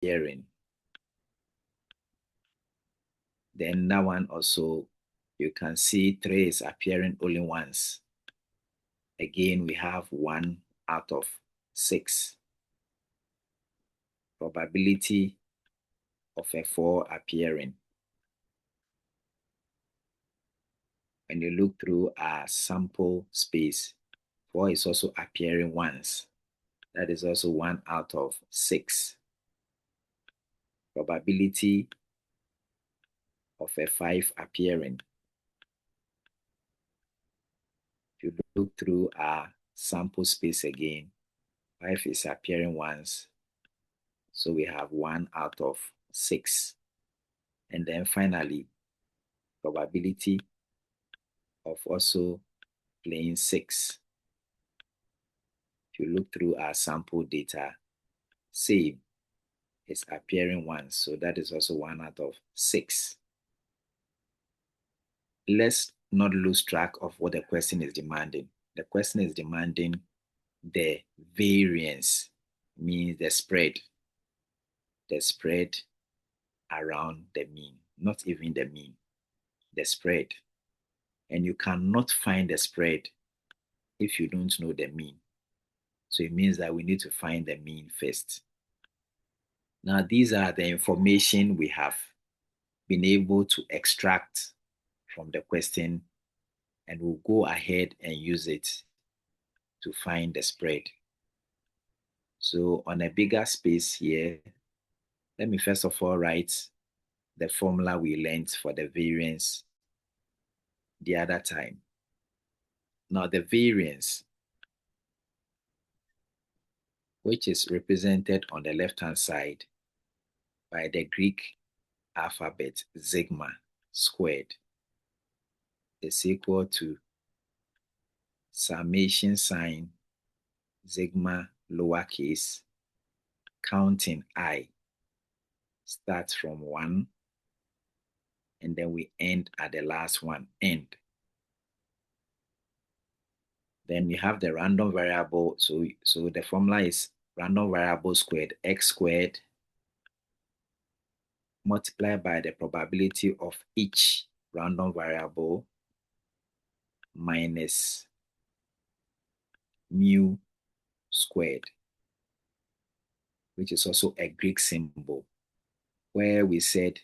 appearing. Then that one also, you can see 3 is appearing only once. Again, we have 1 out of 6. Probability of a 4 appearing. When you look through our sample space, 4 is also appearing once. That is also 1 out of 6. Probability of a 5 appearing. If you look through our sample space again, 5 is appearing once. So we have 1 out of 6. And then finally, probability of also playing 6. If you look through our sample data, same is appearing once. So that is also 1 out of 6. Let's not lose track of what the question is demanding. The question is demanding the variance, means the spread around the mean, not even the mean, the spread. And you cannot find the spread if you don't know the mean. So it means that we need to find the mean first. Now, these are the information we have been able to extract from the question, and we'll go ahead and use it to find the spread. So on a bigger space here, let me first of all write the formula we learned for the variance the other time. Now the variance, which is represented on the left-hand side by the Greek alphabet sigma squared, is equal to summation sign sigma lowercase counting I starts from 1 and then we end at the last one, end. Then we have the random variable. So the formula is random variable squared, x squared, multiplied by the probability of each random variable minus mu squared, which is also a Greek symbol, where we said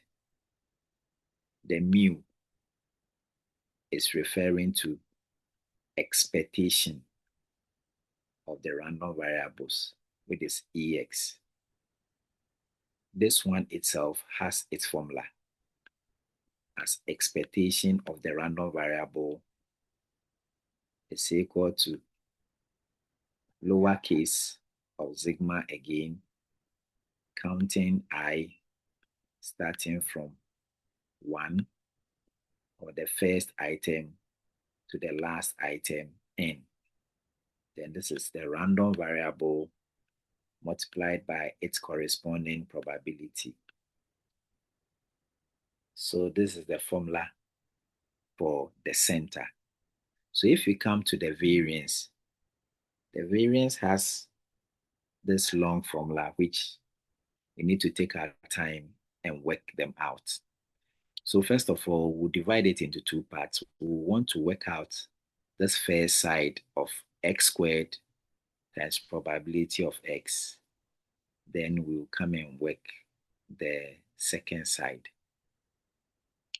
the mu is referring to expectation of the random variables, which is EX. This one itself has its formula as expectation of the random variable is equal to lowercase of sigma again, counting I starting from 1 or the first item to the last item n. Then this is the random variable multiplied by its corresponding probability. So this is the formula for the center. So if we come to the variance has this long formula which we need to take our time and work them out. So first of all, we'll divide it into 2 parts. We want to work out this first side of x squared times probability of x. Then we'll come and work the second side.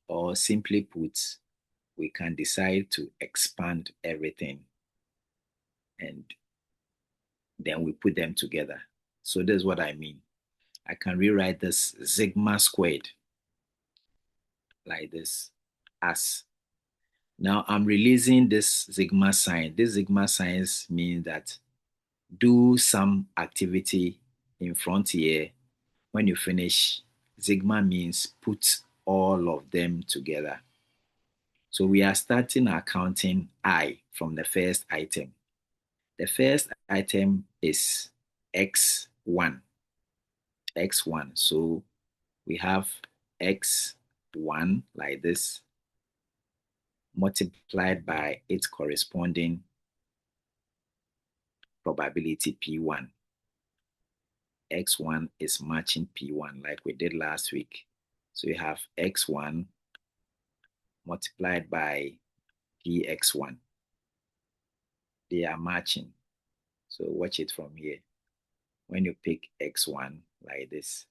Or simply put, we can decide to expand everything and then we put them together. So this is what I mean. I can rewrite this sigma squared like this as. Now I'm releasing this sigma sign. This sigma signs means that do some activity in front here. When you finish, sigma means put all of them together. So we are starting our counting I from the first item. The first item is x1. x1. So we have x1 like this multiplied by its corresponding probability P1. X1 is matching P1 like we did last week. So you have X1 multiplied by PX1. They are matching. So watch it from here. When you pick X1 like this,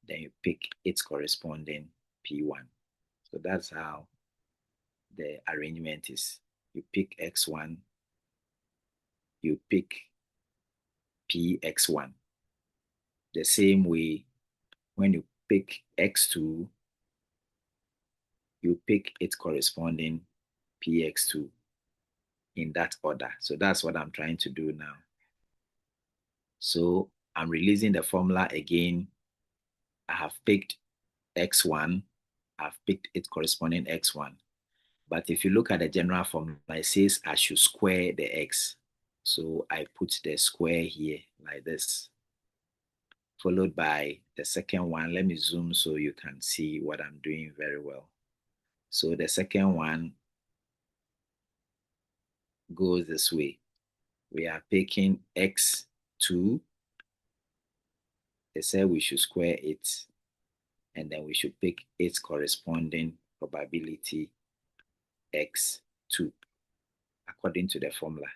then you pick its corresponding P1. So that's how the arrangement is. You pick X1, you pick PX1. The same way, when you pick X2, you pick its corresponding PX2 in that order. So that's what I'm trying to do now. So I'm releasing the formula again. I have picked X1. I've picked its corresponding X1. But if you look at the general formula, it says I should square the X. So I put the square here like this, followed by the second one. Let me zoom so you can see what I'm doing very well. So the second one goes this way. We are picking X2. They said we should square it, and then we should pick its corresponding probability X2 according to the formula.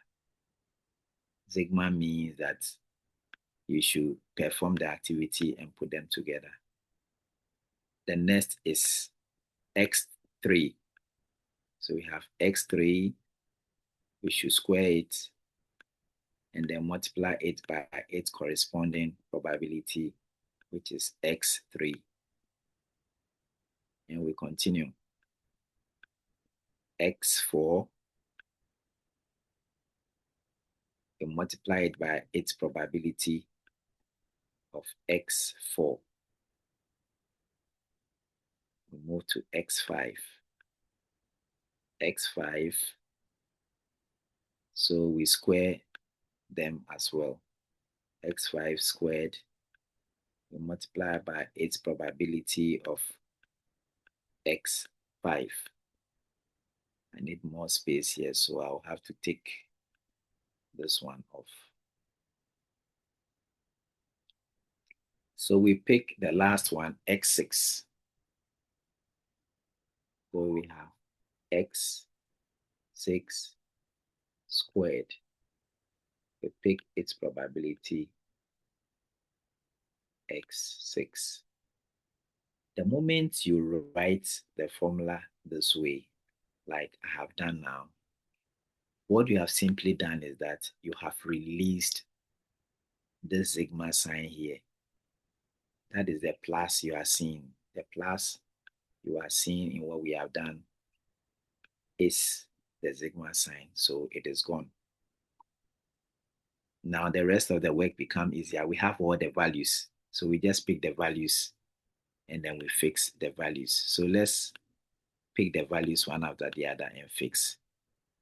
Sigma means that you should perform the activity and put them together. The next is X3. So we have X3, we should square it and then multiply it by its corresponding probability, which is X3. And we continue. X4, we multiply it by its probability of X4. We move to X5. X5, so we square them as well. X5 squared, we multiply by its probability of X5. I need more space here, so I'll have to take this one off. So we pick the last one, X6. So we have X6 squared. We pick its probability X6. The moment you write the formula this way, like I have done now, what you have simply done is that you have released this sigma sign here. That is the plus you are seeing. The plus you are seeing in what we have done is the sigma sign, so it is gone. Now the rest of the work become easier. We have all the values, so we just pick the values and then we fix the values. So let's pick the values one after the other and fix.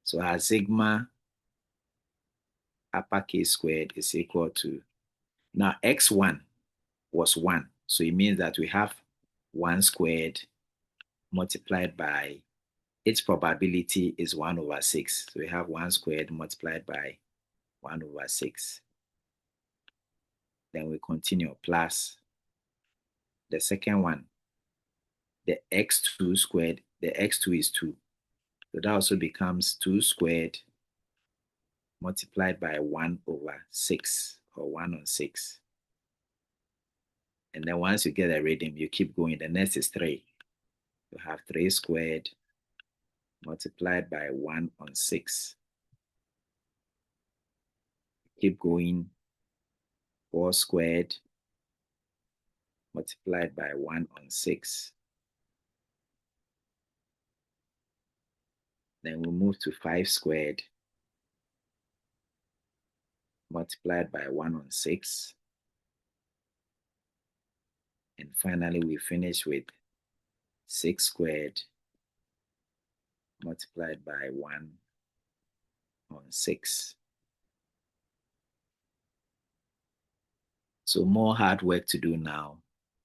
So our sigma uppercase squared is equal to, now x1 was 1. So it means that we have 1 squared multiplied by its probability is 1 over 6. So we have 1 squared multiplied by 1 over 6. Then we continue plus the second one, the x2 squared. The x2 is 2. So that also becomes 2 squared multiplied by 1 over 6 or 1 on 6. And then once you get a rhythm, you keep going. The next is 3. You have 3 squared multiplied by 1 on 6. Keep going. 4 squared multiplied by 1 on 6. Then we move to 5 squared multiplied by 1 on 6. And finally, we finish with 6 squared multiplied by 1 on 6. So more hard work to do now.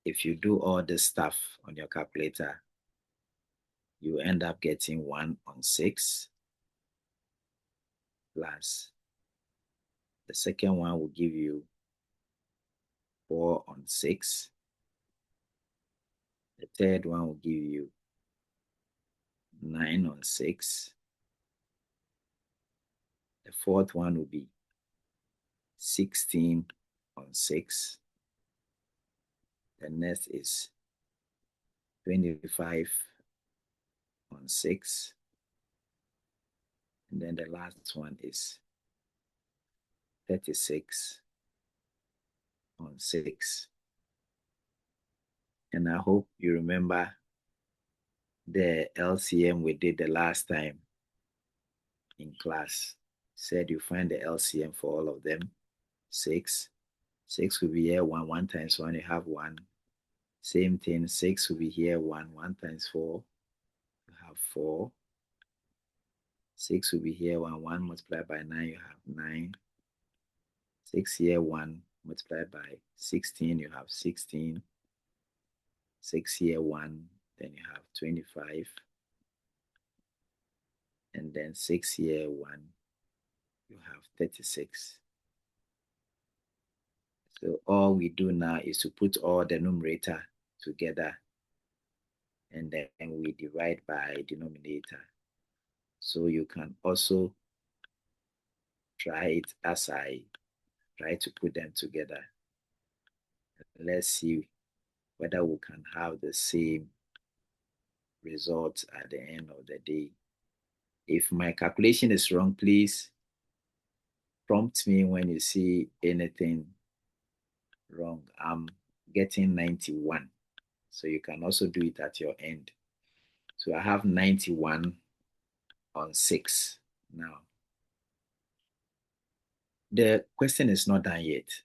If you do all this stuff on your calculator, you end up getting 1 on 6 plus the second one will give you 4 on 6. The third one will give you 9 on 6. The fourth one will be 16 on 6. The next is 25 on 6. And then the last one is 36 on 6. And I hope you remember the LCM we did the last time in class. Said you find the LCM for all of them. 6. 6 will be here 1. 1 times 1, you have 1. Same thing, 6 will be here 1. 1 times 4, you have 4. 6 will be here 1. 1 multiplied by 9, you have 9. 6 here 1 multiplied by 16, you have 16. 6 here 1, then you have 25. And then 6 here 1, you have 36. So all we do now is to put all the numerator together, and then we divide by denominator. So you can also try it as I try to put them together. Let's see whether we can have the same result at the end of the day. If my calculation is wrong, please prompt me when you see anything wrong. I'm getting 91. So you can also do it at your end. So I have 91 on 6 now. The question is not done yet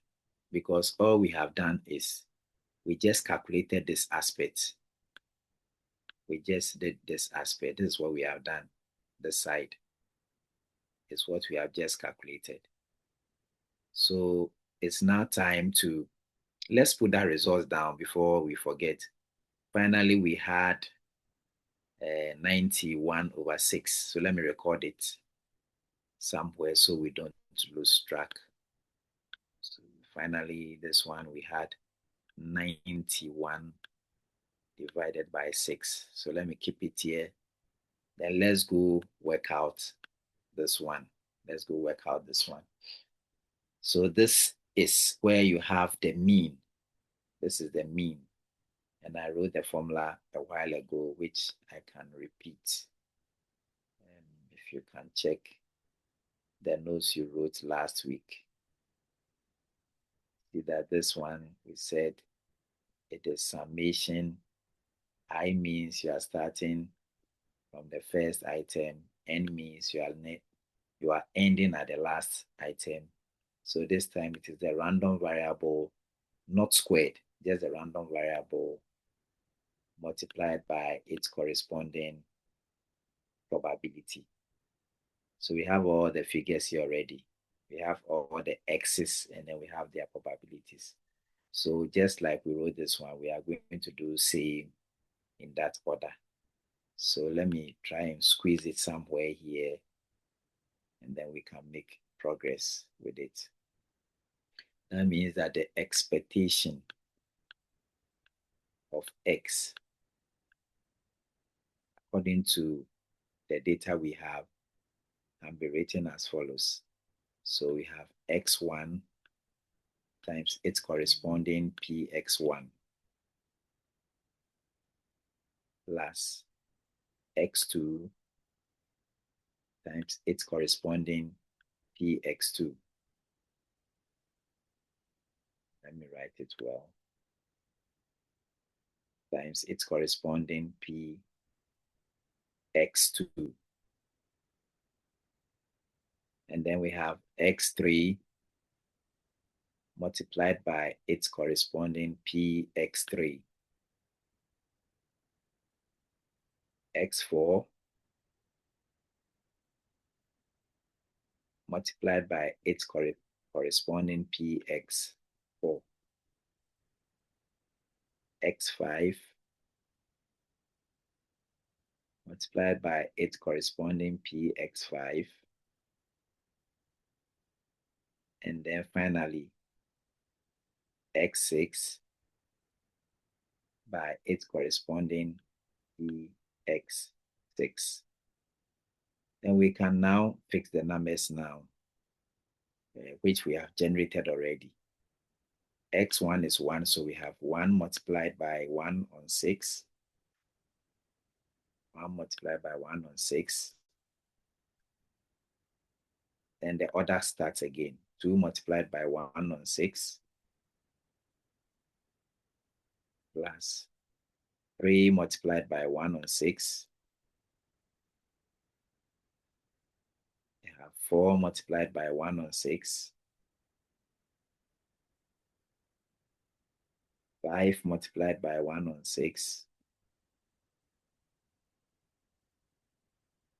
because all we have done is we just calculated this aspect. We just did this aspect. This is what we have done. The side is what we have just calculated. So it's now time to, let's put that result down before we forget. Finally, we had 91 over 6. So let me record it somewhere so we don't lose track. So finally, this one we had 91 divided by 6. So let me keep it here. Then let's go work out this one. Let's go work out this one. So this is where you have the mean. This is the mean. And I wrote the formula a while ago, which I can repeat. If you can check the notes you wrote last week, see that this one, we said it is summation. I means you are starting from the first item. N means you are ending at the last item. So this time it is the random variable, not squared, just the random variable multiplied by its corresponding probability. So we have all the figures here already. We have all the x's and then we have their probabilities. So just like we wrote this one, we are going to do same in that order. So let me try and squeeze it somewhere here and then we can make progress with it. That means that the expectation of x, according to the data we have, can be written as follows. So we have x1 times its corresponding px1 plus x2 times its corresponding px2. Let me write it well. Times its corresponding px2. And then we have x3 multiplied by its corresponding px3. x4 multiplied by its corresponding px4. x5 multiplied by its corresponding px5. And then finally, x6 by its corresponding ex6. Then we can now fix the numbers now, which we have generated already. X1 is 1, so we have 1 multiplied by 1 on 6. 1 multiplied by 1 on 6. Then the order starts again. 2 multiplied by 1 on 6 plus 3 multiplied by 1 on 6. You have 4 multiplied by 1 on 6. 5 multiplied by 1 on 6.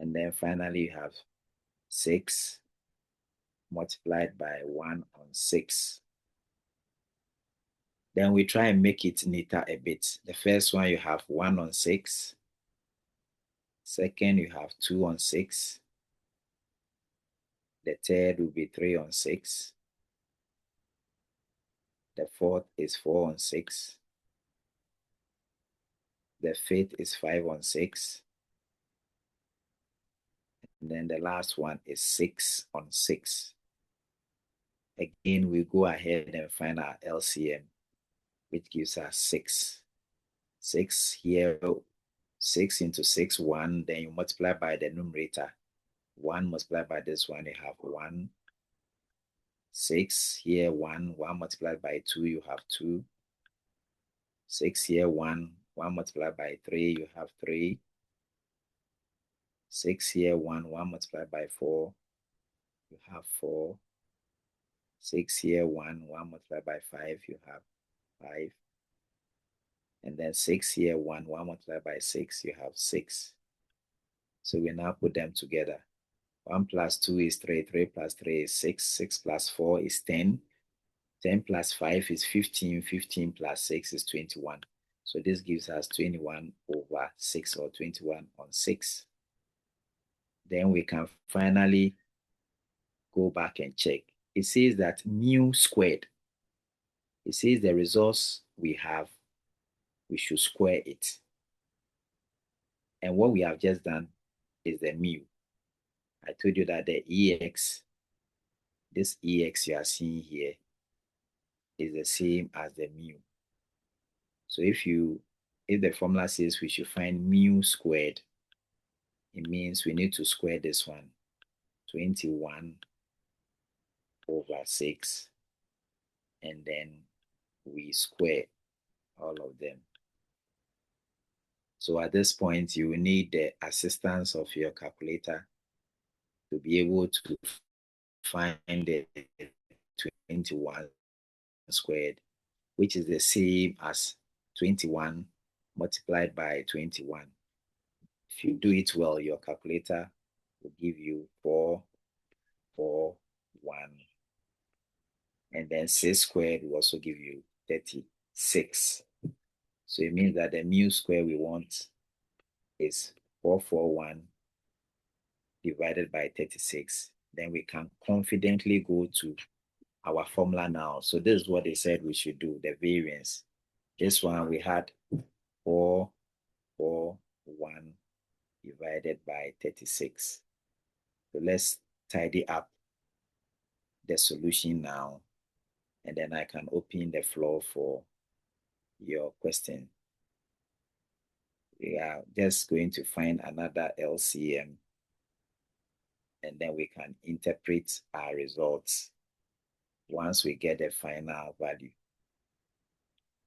And then finally you have 6 multiplied by 1 on 6. Then we try and make it neater a bit. The first one you have 1 on 6. Second you have 2 on 6. The third will be 3 on 6. The fourth is 4 on 6. The fifth is 5 on 6. And then the last one is 6 on 6. Again, we go ahead and find our LCM, which gives us 6. 6 here, 6 into 6, 1. Then you multiply by the numerator. 1 multiplied by this one, you have 1. 6 here, 1. 1 multiplied by 2, you have 2. 6 here, 1. 1 multiplied by 3, you have 3. 6 here, 1. 1 multiplied by 4, you have 4. 6 here, 1. 1 multiplied by 5, you have 5. And then 6 here, 1. 1 multiplied by 6, you have 6. So we now put them together. 1 plus 2 is 3. 3 plus 3 is 6. 6 plus 4 is 10. 10 plus 5 is 15. 15 plus 6 is 21. So this gives us 21 over 6, or 21 on 6. Then we can finally go back and check. It says that mu squared. It says the results we have, we should square it. And what we have just done is the mu. I told you that the EX, this EX you are seeing here, is the same as the mu. So if the formula says we should find mu squared, it means we need to square this one. 21 over 6. And then we square all of them. So at this point, you will need the assistance of your calculator to be able to find the 21 squared, which is the same as 21 multiplied by 21. If you do it well, your calculator will give you 4, 4, 1. And then 6 squared will also give you 36. So it means that the mu square we want is 441 divided by 36. Then we can confidently go to our formula now. So this is what they said we should do, the variance. This one we had 441 divided by 36. So let's tidy up the solution now, and then I can open the floor for your question. We are just going to find another LCM, and then we can interpret our results once we get the final value.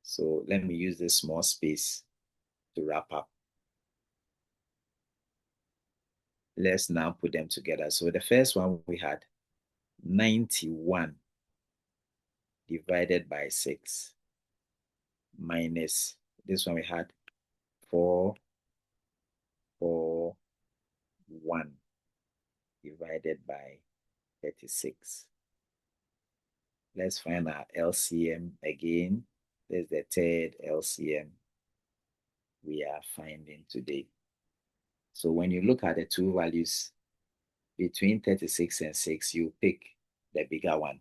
So let me use this small space to wrap up. Let's now put them together. So the first one we had 91 divided by 6 minus this one we had 4, 4, 1 divided by 36. Let's find our LCM again. There's the third LCM we are finding today. So when you look at the two values between 36 and 6, you pick the bigger one.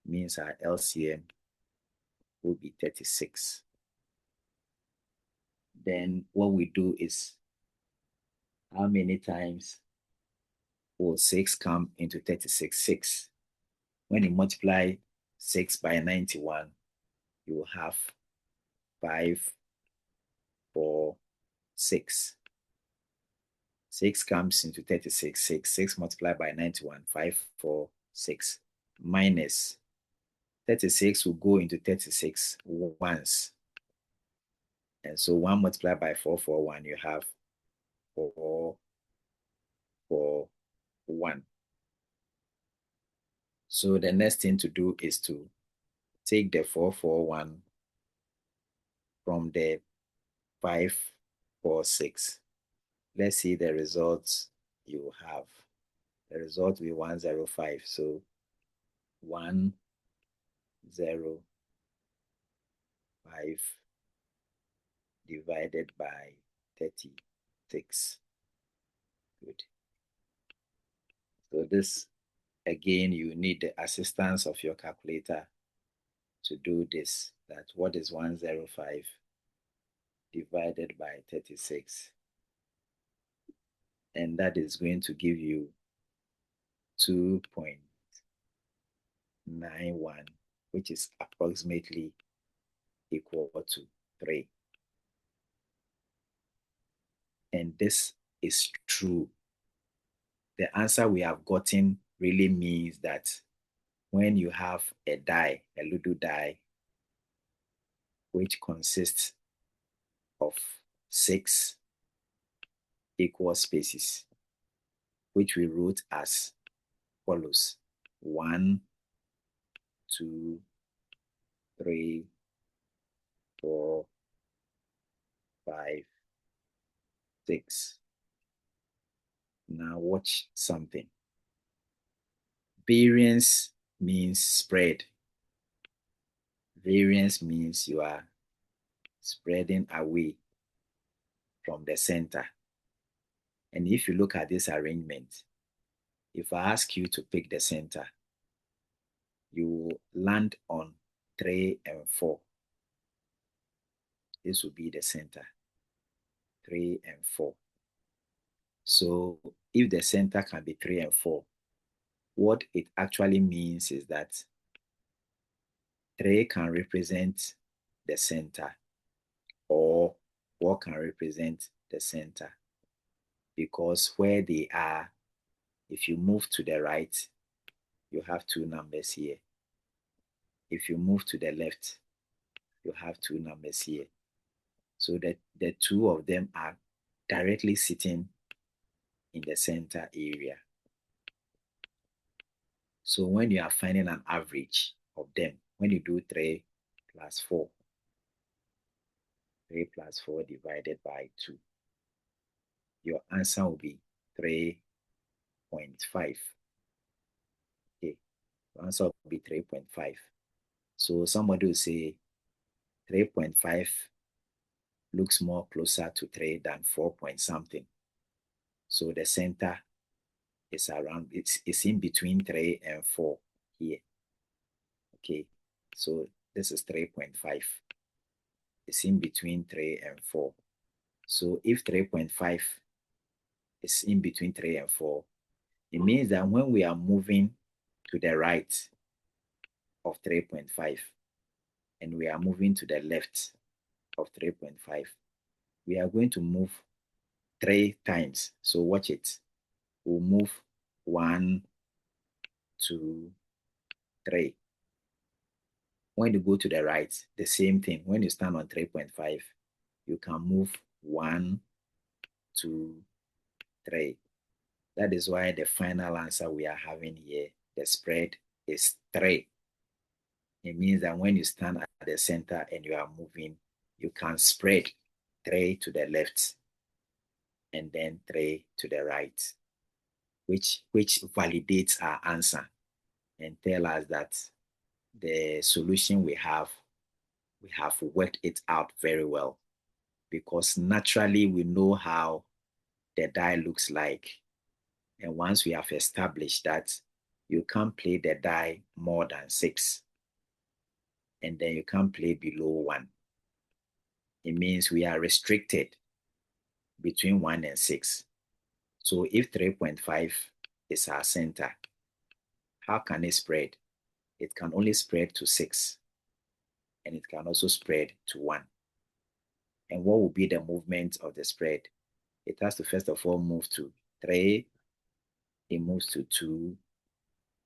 Means our LCM will be 36. Then what we do is how many times will 6 come into 36? 6. When you multiply 6 by 91, you will have 5, 4, 6. 6 comes into 36. 6 multiplied by 91, 5, 4, 6. Minus 36 will go into 36 once. And so 1 multiplied by 4, 4, 1, you have 4, 4, 1. So the next thing to do is to take the 4, 4, 1 from the 5, 4, 6. Let's see the results you have. The result will be 105. So 105 divided by 36. Good. So this, again, you need the assistance of your calculator to do this. That what is 105 divided by 36? And that is going to give you 2.91, which is approximately equal to 3. And this is true. The answer we have gotten really means that when you have a die, a Ludo die, which consists of 6 equal spaces, which we wrote as follows: 1, 2, 3, 4, 5, 6. Now watch something. Variance means spread. Variance means you are spreading away from the center. And if you look at this arrangement, if I ask you to pick the center, you will land on 3 and 4. This will be the center, 3 and 4. So if the center can be 3 and 4, what it actually means is that 3 can represent the center, or 4 can represent the center, because where they are, if you move to the right, you have 2 numbers here. If you move to the left, you have 2 numbers here. So that the 2 of them are directly sitting in the center area. So when you are finding an average of them, when you do 3 plus 4, 3 plus 4 divided by 2, your answer will be 3.5. Okay, your answer will be 3.5. So somebody will say 3.5 looks more closer to 3 than 4 point something. So the center is around, it's in between 3 and 4 here. Okay, so this is 3.5. It's in between 3 and 4. So if 3.5 is in between 3 and 4, it means that when we are moving to the right of 3.5 and we are moving to the left of 3.5, we are going to move 3 times. So watch it. We'll move 1, 2, 3. When you go to the right, the same thing. When you stand on 3.5, you can move 1, 2, 3. That is why the final answer we are having here, the spread is 3. It means that when you stand at the center and you are moving, you can spread 3 to the left and then 3 to the right, which validates our answer and tell us that the solution we have worked it out very well, because naturally we know how the die looks like. And once we have established that you can't play the die more than 6, and then you can't play below 1. It means we are restricted between 1 and 6. So if 3.5 is our center, how can it spread? It can only spread to 6, and it can also spread to 1. And what will be the movement of the spread? It has to first of all move to 3, it moves to 2,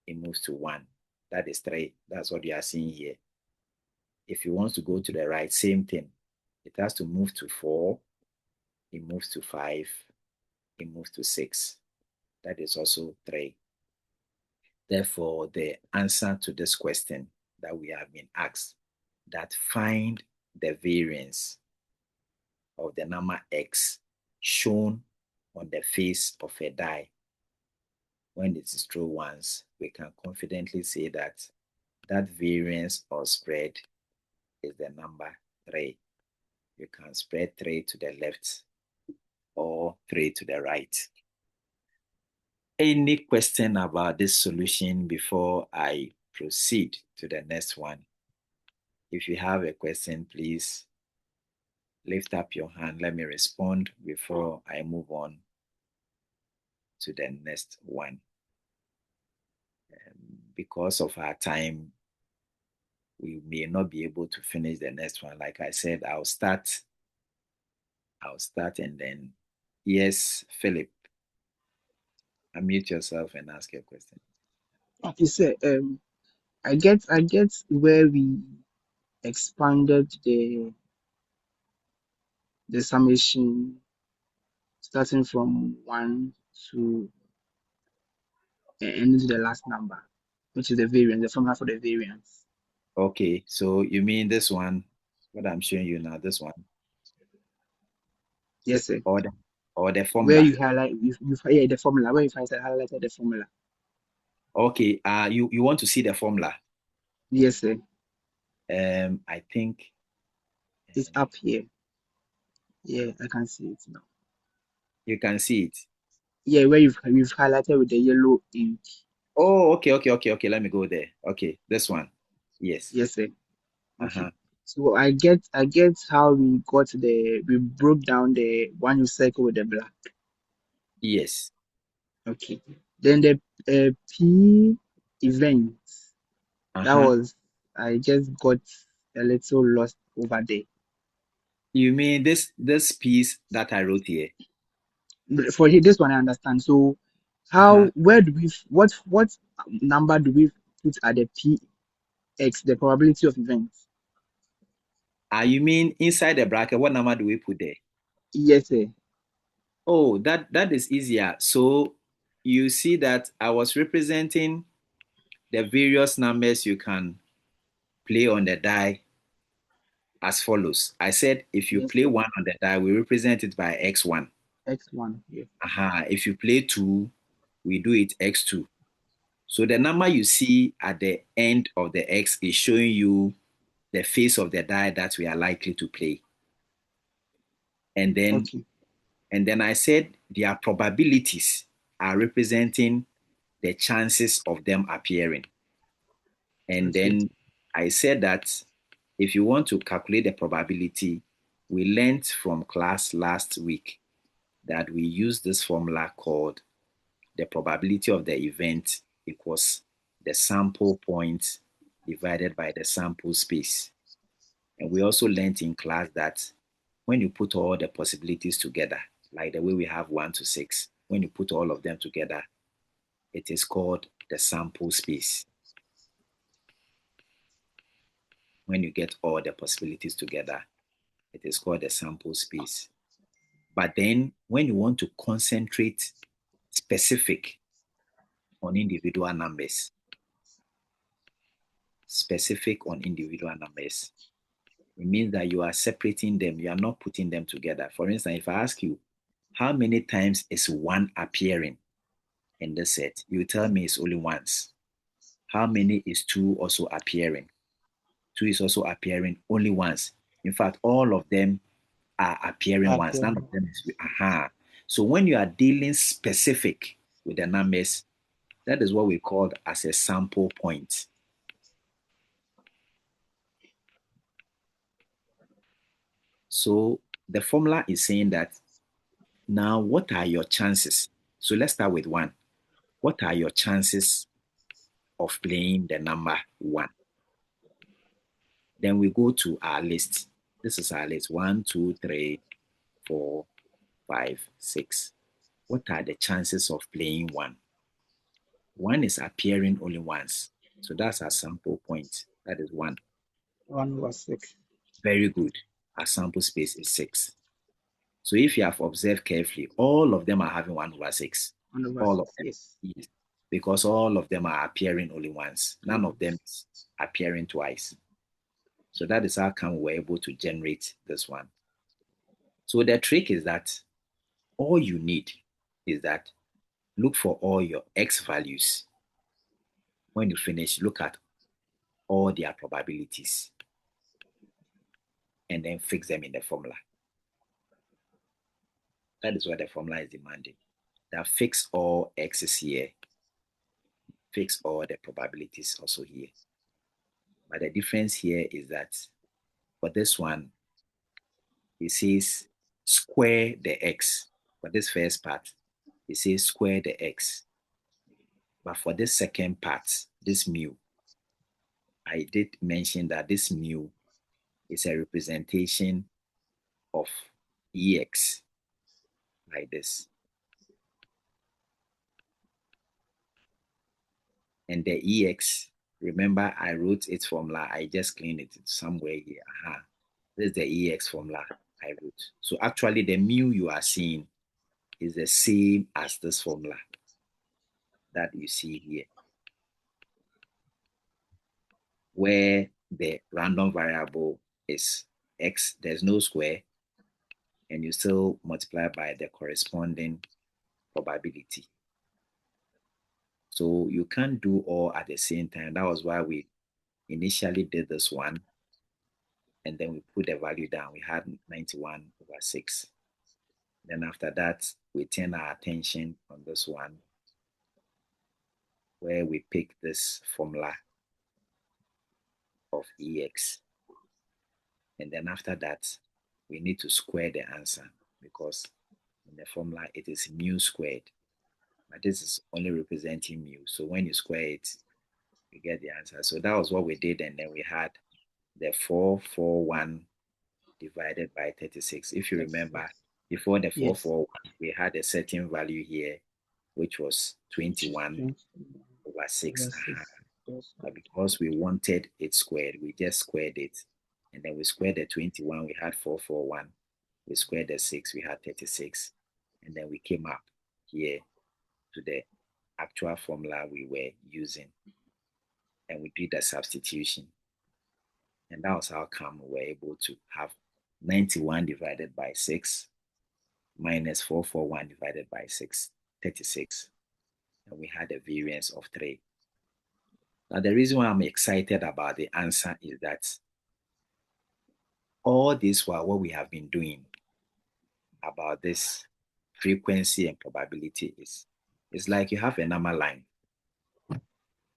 it moves to 1. That is 3. That's what you are seeing here. If it wants to go to the right, same thing. It has to move to 4, it moves to 5, it moves to 6. That is also 3. Therefore, the answer to this question that we have been asked, that find the variance of the number x shown on the face of a die when it is true ones, we can confidently say that that variance or spread is the number 3. You can spread 3 to the left or 3 to the right. Any question about this solution before I proceed to the next one? If you have a question, please lift up your hand. Let me respond before I move on to the next one. Because of our time, we may not be able to finish the next one. Like I said, I'll start and then, yes, Philip, unmute yourself and ask your question. Okay, sir. I get where we expanded the summation starting from 1 to ending to the last number, which is the variance, the formula for the variance. Okay, so you mean this one, what I'm showing you now, this one, Yes, sir. or the Where formula? you highlight, yeah, the formula. Where you highlighted the formula. Okay, you want to see the formula? Yes, sir. I think It's up here. Yeah, I can see it now. you can see it. Yeah, where you've highlighted with the yellow ink. Oh, okay. Let me go there. Okay, this one. Yes. Yes, sir. Okay. Uh-huh. So I get how we broke down the one you circle with the black. Yes. Okay. Then the P event, that Uh-huh. was, I just got a little lost over there. You mean this piece that I wrote here? For this one I understand. So Uh-huh. where do we what number do we put at the PX, the probability of events? You mean inside the bracket, what number do we put there? Yes, sir. Oh, that is easier. So you see that I was representing the various numbers you can play on the die as follows. I said if you Yes, play sir. 1 on the die, we represent it by x1. X1. Yeah. If you play 2, we do it x2. So the number you see at the end of the X is showing you the face of the die that we are likely to play. And then Okay. I said their probabilities are representing the chances of them appearing. And Okay. then I said that if you want to calculate the probability, we learned from class last week that we use this formula called the probability of the event equals the sample point divided by the sample space. And we also learned in class that when you put all the possibilities together, like the way we have 1 to 6, when you put all of them together, it is called the sample space. When you get all the possibilities together, it is called the sample space. But then when you want to concentrate specific on individual numbers, it means that you are separating them. You are not putting them together. For instance, if I ask you, how many times is 1 appearing in this set? You tell me it's only once. How many is 2 also appearing? 2 is also appearing only once. In fact, all of them are appearing once. None of Appearing. them is. So when you are dealing specific with the numbers, that is what we call as a sample point. So the formula is saying that now what are your chances? So let's start with 1. What are your chances of playing the number 1? Then we go to our list. This is our list. 1, 2, 3, 4, 5, 6. What are the chances of playing 1? 1 is appearing only once. So that's our sample point. That is 1. 1/6. Very good. Our sample space is 6. So if you have observed carefully, all of them are having 1/6. 1/6. All of them. Yes. Yes. Because all of them are appearing only once. None of them is appearing twice. So that is how come we're able to generate this one. So the trick is that all you need is that look for all your X values. When you finish, look at all their probabilities and then fix them in the formula. That is what the formula is demanding. That fix all X's here, fix all the probabilities also here. But the difference here is that for this one, it says square the X. For this first part, it says square the X. But for this second part, this mu, I did mention that this mu is a representation of EX like this. And the EX, remember I wrote its formula, I just cleaned it somewhere here. This is the EX formula I wrote. So actually the mu you are seeing is the same as this formula that you see here, where the random variable is X, there's no square, and you still multiply by the corresponding probability. So you can't do all at the same time. That was why we initially did this one, and then we put the value down. We had 91/6. Then after that, we turn our attention on this one, where we pick this formula of EX. And then after that, we need to square the answer because in the formula, it is mu squared. But this is only representing mu. So when you square it, you get the answer. So that was what we did. And then we had the 441 divided by 36. If you remember, 36. before the Yes. 441, we had a certain value here, which was 21/6. 20/6. Yes. But because we wanted it squared, we just squared it. And then we squared the 21, we had 441. We squared the 6, we had 36. And then we came up here to the actual formula we were using. And we did the substitution. And that was how come we were able to have 91 divided by 6 minus 441 divided by 6, 36. And we had a variance of 3. Now, the reason why I'm excited about the answer is that all this while what we have been doing about this frequency and probability is it's like you have a number line.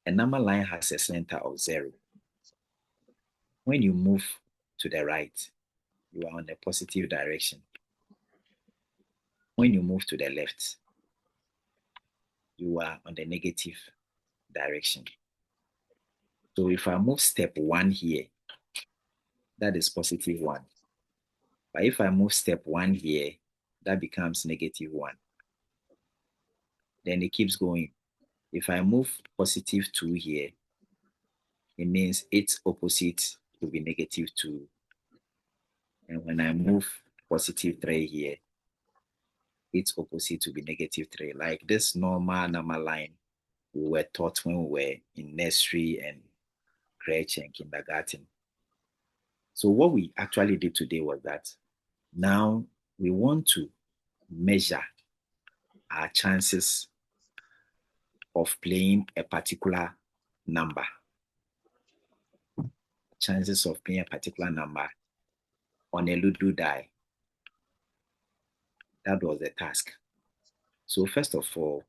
A number line has a center of 0. When you move to the right, you are on the positive direction. When you move to the left, you are on the negative direction. So if I move step 1 here, that is +1. But if I move step 1 here, that becomes -1. Then it keeps going. If I move +2 here, it means its opposite will be -2. And when I move +3 here, its opposite will be -3. Like this normal number line we were taught when we were in nursery and crèche and kindergarten. So what we actually did today was that now we want to measure our chances of playing a particular number. Chances of playing a particular number on a Ludo die. That was the task. So first of all,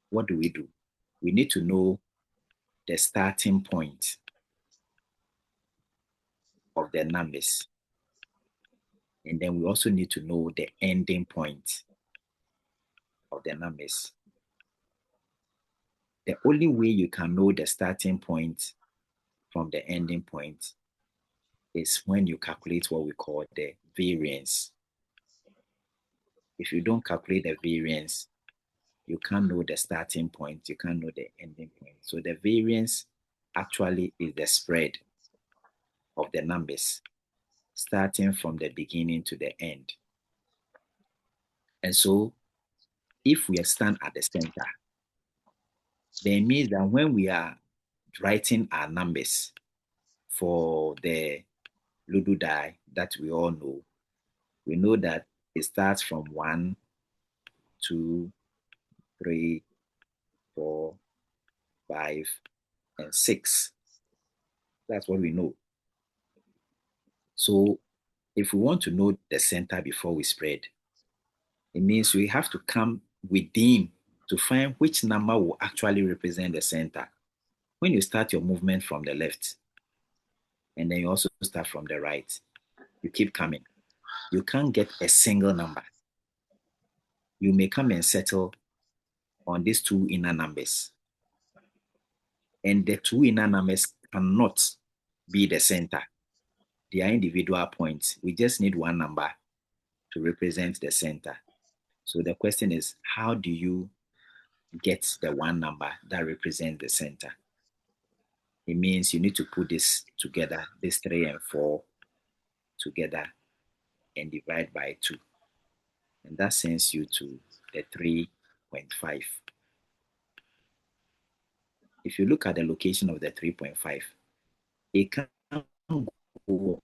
what do? We need to know the starting point of the numbers. And then we also need to know the ending point of the numbers. The only way you can know the starting point from the ending point is when you calculate what we call the variance. If you don't calculate the variance, you can't know the starting point, you can't know the ending point. So the variance actually is the spread of the numbers starting from the beginning to the end. And so if we stand at the center, then it means that when we are writing our numbers for the Ludo die that we know that it starts from 1, 2, 3, 4, 5, and 6. That's what we know. So if we want to know the center before we spread, it means we have to come within to find which number will actually represent the center. When you start your movement from the left, and then you also start from the right, you keep coming. You can't get a single number. You may come and settle on these two inner numbers. And the two inner numbers cannot be the center. They are individual points. We just need one number to represent the center. So the question is, how do you get the one number that represents the center? It means you need to put this together, this 3 and 4 together, and divide by 2. And that sends you to the 3.5. If you look at the location of the 3.5, it can go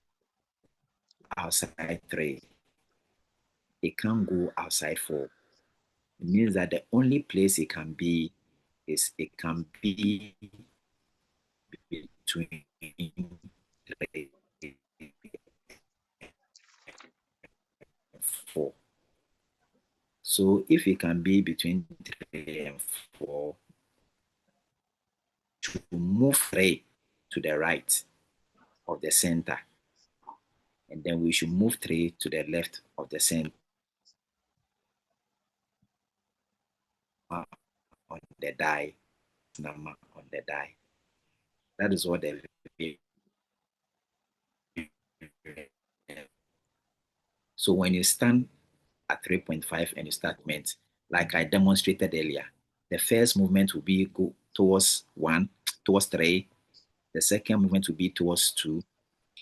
outside 3. It can't go outside 4. It means that the only place it can be is it can be between 3 and 4. So if it can be between 3 and 4, to move 3 to the right of the center, and then we should move 3 to the left of the center on the die, number on the die. That is what the so when you stand at 3.5 and you start movement, like I demonstrated earlier, the first movement will be go towards 1, towards 3. The second movement will be towards 2.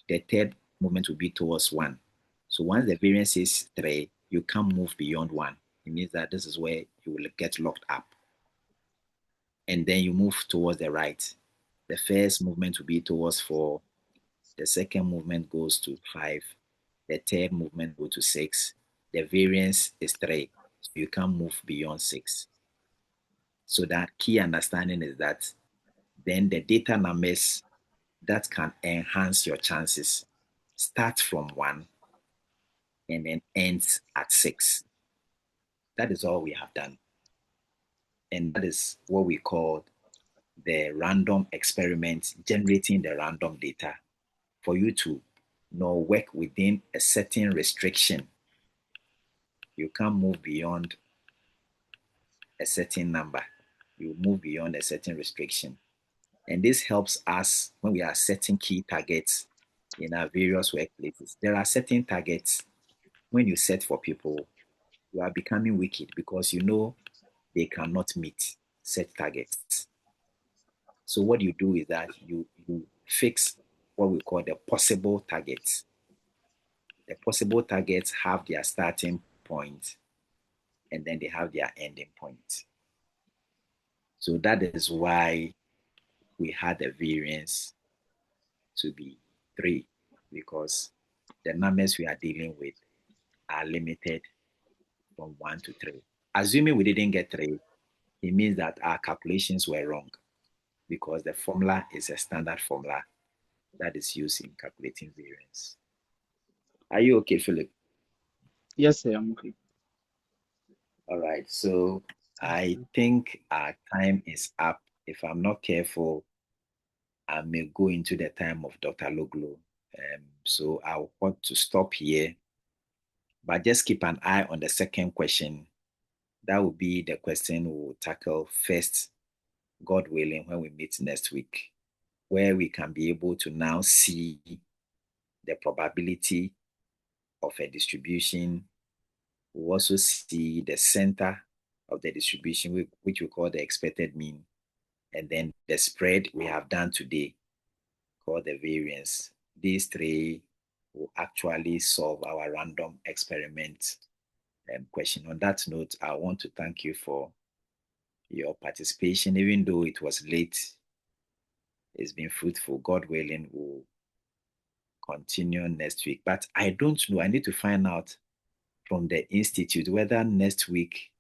The third movement will be towards 1. So once the variance is 3, you can't move beyond 1. It means that this is where you will get locked up. And then you move towards the right. The first movement will be towards 4. The second movement goes to 5. The third movement goes to 6. The variance is 3. So you can't move beyond 6. So that key understanding is that then the data numbers that can enhance your chances start from 1 and then ends at 6. That is all we have done. And that is what we call the random experiment, generating the random data for you to work within a certain restriction. You can't move beyond a certain number. You move beyond a certain restriction. And this helps us when we are setting key targets in our various workplaces. There are certain targets when you set for people, you are becoming wicked because you know they cannot meet set targets. So what you do is that you fix what we call the possible targets. The possible targets have their starting point and then they have their ending point. So that is why we had the variance to be 3, because the numbers we are dealing with are limited from 1 to 3. Assuming we didn't get 3, it means that our calculations were wrong because the formula is a standard formula that is used in calculating variance. Are you okay, Philip? Yes, sir, I'm okay. All right. So I think our time is up. If I'm not careful, I may go into the time of Dr. Loglo. So I want to stop here But just keep an eye on the second question. That will be the question we'll tackle first, God willing, when we meet next week, where we can be able to now see the probability of a distribution. We'll also see the center of the distribution, which we call the expected mean, and then the spread we have done today, called the variance. These three will actually solve our random experiment question. On that note, I want to thank you for your participation, even though it was late. It's been fruitful. God willing, we'll continue next week. But I don't know. I need to find out from the institute whether next week,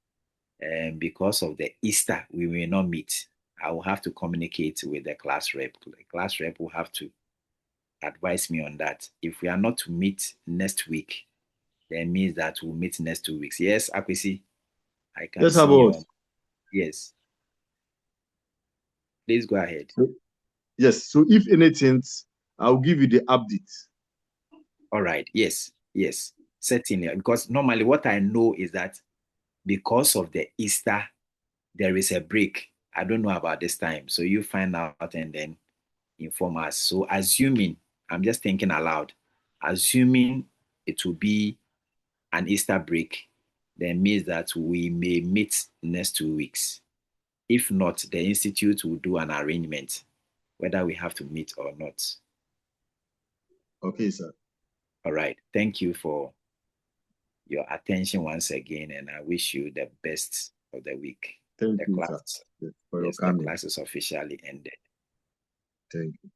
because of the Easter, we may not meet. I will have to communicate with the class rep. The class rep will have to advise me on that. If we are not to meet next week, then means that we'll meet next 2 weeks. Yes, Akwesi, I can Yes, see about. your. Yes, please go ahead. Yes. So if anything, I'll give you the update. All right. Yes. Yes. Certainly. Because normally what I know is that because of the Easter, there is a break. I don't know about this time. So you find out and then inform us. So assuming, I'm just thinking aloud, assuming it will be an Easter break, then means that we may meet next 2 weeks. If not, the institute will do an arrangement whether we have to meet or not. Okay, sir. All right. Thank you for your attention once again, and I wish you the best of the week. Thank The you, sir. class, Yes, for your yes, the coming. class is officially ended. Thank you.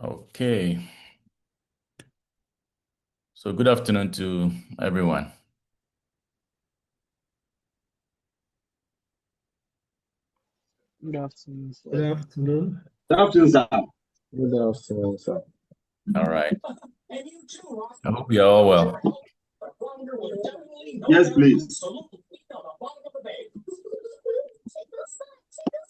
Okay. So good afternoon to everyone. Good afternoon, sir. Good afternoon. Good afternoon, sir. Good afternoon, sir. All right. I hope you're all well. Yes, please.